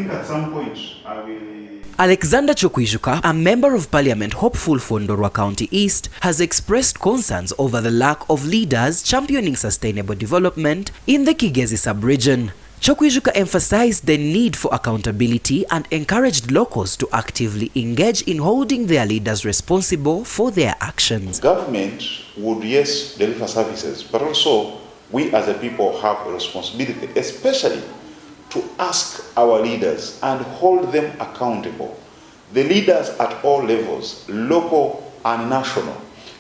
think at some point I will... Alexander Kyokwijuka, a member of parliament hopeful for Ndorwa County East, has expressed concerns over the lack of leaders championing sustainable development in the Kigezi sub-region. Kyokwijuka emphasized the need for accountability and encouraged locals to actively engage in holding their leaders responsible for their actions. Government would, yes, deliver services, but also we as a people have a responsibility, especially to ask our leaders and hold them accountable. The leaders at all levels, local and national,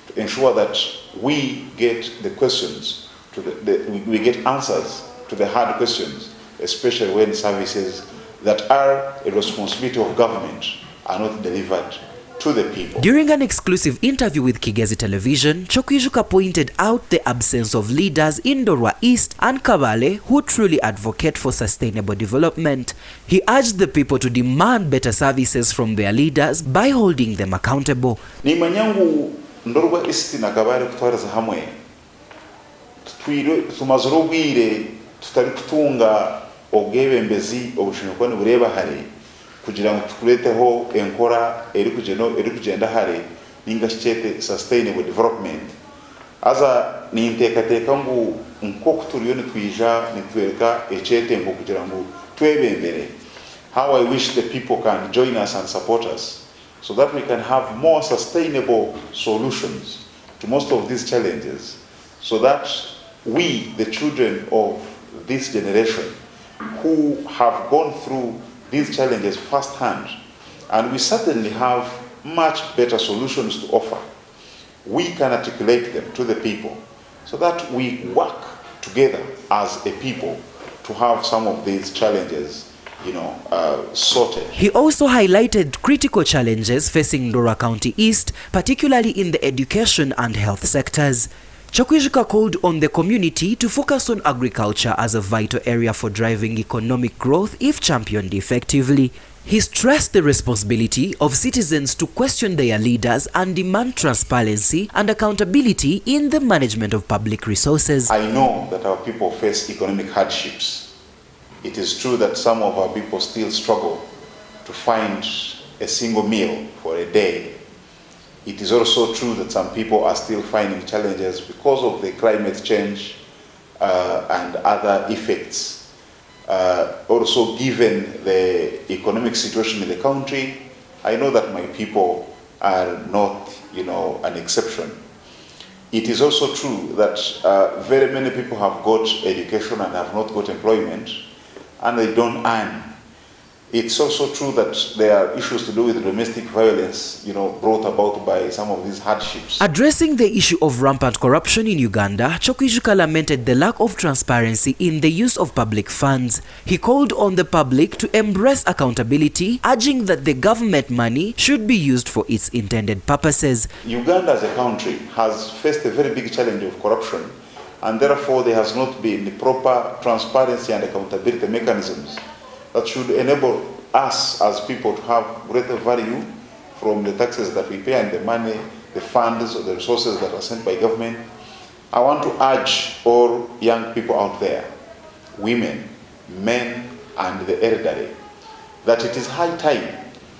to ensure that we get the questions, we get answers to the hard questions, especially when services that are a responsibility of government are not delivered to the people. During an exclusive interview with Kigezi television, Kyokwijuka pointed out the absence of leaders in Ndorwa East and Kabale who truly advocate for sustainable development. He urged the people to demand better services from their leaders by holding them accountable. Ni manyangu Ndorwa East na Kabale kutwaraza hamwe. Tumazurubwire tutari kutunga obwebembezi obushinjwa bureba hari kugira ngo tukureteho enkora eri kugenda hari ningashite sustainable development aza ni intekateka ngu nko kuturiyo nitwija nitwereka echete ngo kugira ngo twebembere. How I wish the people can join us and support us so that we can have more sustainable solutions to most of these challenges, so that we, the children of this generation who have gone through these challenges firsthand, and we certainly have much better solutions to offer, we can articulate them to the people so that we work together as a people to have some of these challenges sorted. He also highlighted critical challenges facing Ndorwa County East, particularly in the education and health sectors. Kyokwijuka called on the community to focus on agriculture as a vital area for driving economic growth if championed effectively. He stressed the responsibility of citizens to question their leaders and demand transparency and accountability in the management of public resources. I know that our people face economic hardships. It is true that some of our people still struggle to find a single meal for a day. It is also true that some people are still finding challenges because of the climate change and other effects. Also, given the economic situation in the country, I know that my people are not, an exception. It is also true that very many people have got education and have not got employment, and they don't earn. It's also true that there are issues to do with domestic violence, brought about by some of these hardships. Addressing the issue of rampant corruption in Uganda, Kyokwijuka lamented the lack of transparency in the use of public funds. He called on the public to embrace accountability, urging that the government money should be used for its intended purposes. Uganda as a country has faced a very big challenge of corruption, and therefore there has not been the proper transparency and accountability mechanisms that should enable us as people to have greater value from the taxes that we pay and the money, the funds or the resources that are sent by government. I want to urge all young people out there, women, men, and the elderly, that it is high time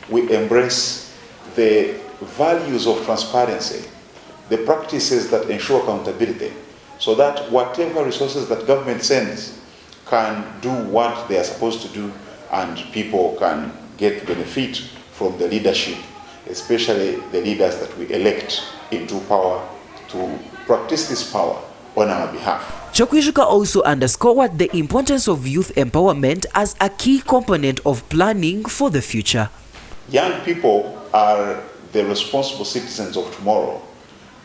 we embrace the values of transparency, the practices that ensure accountability, so that whatever resources that government sends can do what they are supposed to do, and people can get benefit from the leadership, especially the leaders that we elect into power to practice this power on our behalf. Kyokwijuka also underscored the importance of youth empowerment as a key component of planning for the future. Young people are the responsible citizens of tomorrow,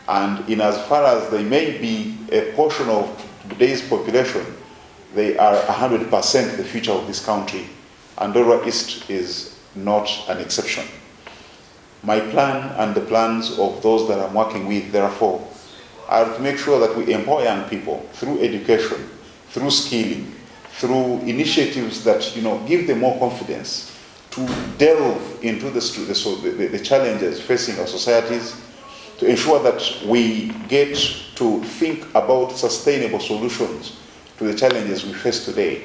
and in as far as they may be a portion of today's population, they are 100% the future of this country, and Ndorwa East is not an exception. My plan and the plans of those that I'm working with, therefore, are to make sure that we empower young people through education, through skilling, through initiatives that give them more confidence to delve into the challenges facing our societies, to ensure that we get to think about sustainable solutions to the challenges we face today,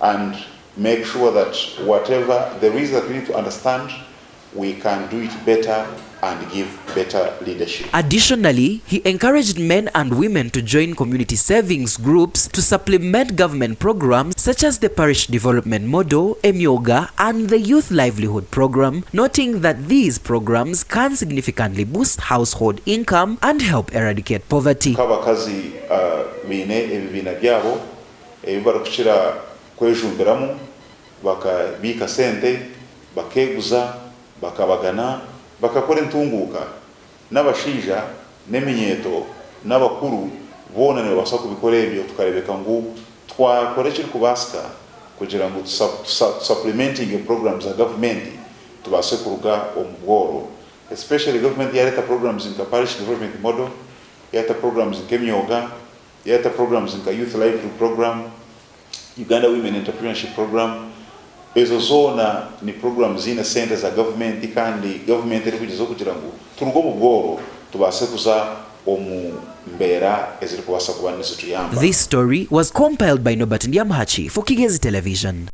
and make sure that whatever there is that we need to understand, we can do it better and give better leadership. Additionally, he encouraged men and women to join community savings groups to supplement government programs such as the Parish Development Model, Emyoga, and the Youth Livelihood Program, noting that these programs can significantly boost household income and help eradicate poverty. Kabakazi bine ebibina byabo ebibara kuchira kwejumbiramu bakabika sente bakeguza bakabagana bakakora entunguka n'abashija n'eminyeto n'abakuru bona ne basa kubikora ebyo tukarebeka ngo twakora kiri kubasika kugira ngo supplementing programs za government tubase kuruga omubworo, especially government yareta programs in Parish Development Model, yareta programs in Emyoga, yareta programs in Youth Livelihood Program, Uganda Women Entrepreneurship Program. Ezo zona ni programs zina sente za government kandi government eri kugizo kugira ngo turugo mu bworo tubase kuza omu mbera eziri kubasa kuba nisituyamba. This story was compiled by Nobat Ndiamhachi for Kigezi Television.